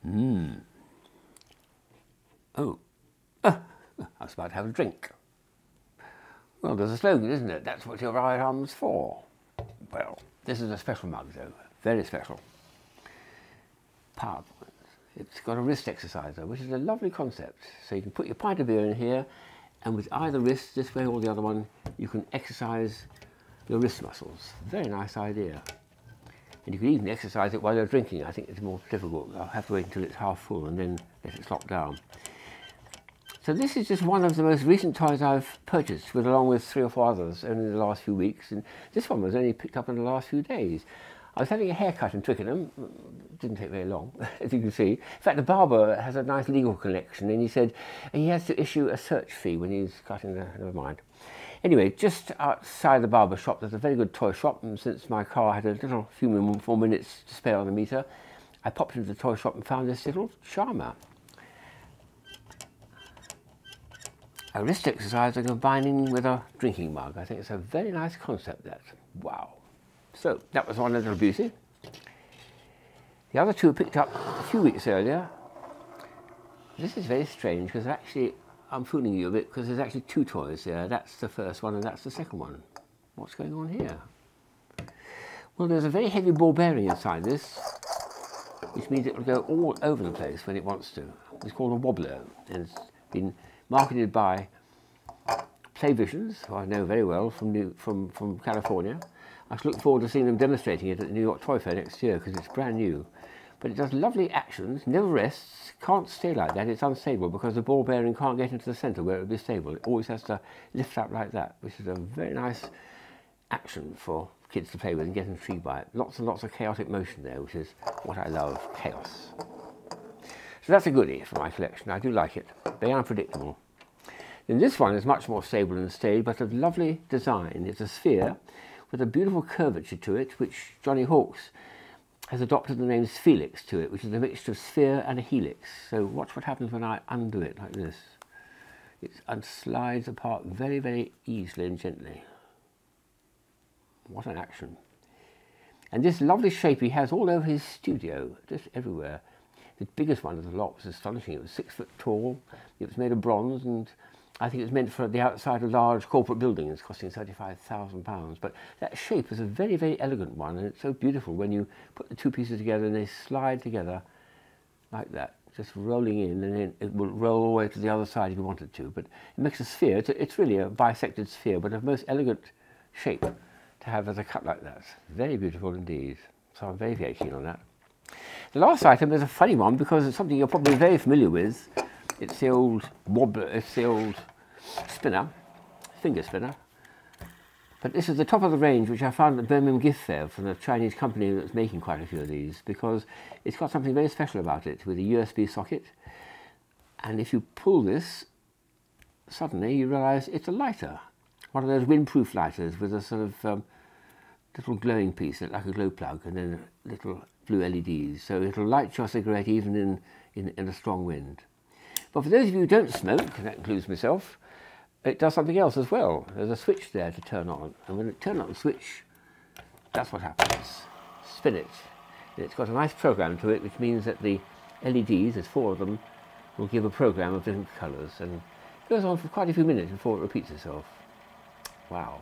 Mmm. Oh, I was about to have a drink. Well, there's a slogan, isn't it? That's what your right arm's for. Well, this is a special mug, though. Very special. Powerful. It's got a wrist exerciser, which is a lovely concept. So you can put your pint of beer in here, and with either wrist, this way or the other one, you can exercise your wrist muscles. Very nice idea. And you can even exercise it while you're drinking. I think it's more difficult. I'll have to wait until it's half full and then let it slop down. So this is just one of the most recent toys I've purchased, along with 3 or 4 others only in the last few weeks. And this one was only picked up in the last few days. I was having a haircut in Twickenham. Didn't take very long, as you can see. In fact, the barber has a nice legal connection, and he said he has to issue a search fee when he's cutting the... Never mind. Anyway, just outside the barber shop, there's a very good toy shop, and since my car had a few more minutes to spare on the meter, I popped into the toy shop and found this little charmer. A wrist exerciser combining with a drinking mug. I think it's a very nice concept, that. Wow. So, that was one little beauty. The other two picked up a few weeks earlier. This is very strange, because actually, I'm fooling you a bit, because there's actually 2 toys there. That's the first one, and that's the second one. What's going on here? Well, there's a very heavy ball bearing inside this, which means it will go all over the place when it wants to. It's called a wobbler, and it's been marketed by Playvisions, who I know very well from California. I look forward to seeing them demonstrating it at the New York Toy Fair next year, because it's brand new. But it does lovely actions, never rests, can't stay like that, it's unstable because the ball bearing can't get into the centre where it would be stable. It always has to lift up like that, which is a very nice action for kids to play with and get intrigued by it. Lots and lots of chaotic motion there, which is what I love, chaos. So that's a goodie for my collection. I do like it. Very unpredictable. Then this one is much more stable and staid, but of lovely design. It's a sphere with a beautiful curvature to it, which Johnny Hawks has adopted the name Sphelix to it, which is a mixture of sphere and a helix. So watch what happens when I undo it like this. It slides apart very, very easily and gently. What an action. And this lovely shape he has all over his studio, just everywhere. The biggest one of the lot was astonishing. It was 6 foot tall, it was made of bronze, and I think it was meant for the outside of large corporate buildings, costing £35,000. But that shape is a very, very elegant one, and it's so beautiful when you put the 2 pieces together and they slide together like that, just rolling in, and then it will roll all the way to the other side if you wanted to. But it makes a sphere. It's really a bisected sphere, but a most elegant shape to have as a cut like that. Very beautiful indeed. So I'm very, very keen on that. The last item is a funny one because it's something you're probably very familiar with. It's the old wobbler, it's the old spinner, finger spinner. But this is the top of the range, which I found at the Birmingham Gift Fair from a Chinese company that's making quite a few of these, because it's got something very special about it with a USB socket. And if you pull this, suddenly you realise it's a lighter. One of those windproof lighters with a sort of little glowing piece, like a glow plug, and then little blue LEDs. So it'll light your cigarette even in a strong wind. But for those of you who don't smoke, and that includes myself, it does something else as well. There's a switch there to turn on, and when it turns on the switch, that's what happens. Spin it. And it's got a nice program to it, which means that the LEDs, there's 4 of them, will give a program of different colours, and it goes on for quite a few minutes before it repeats itself. Wow.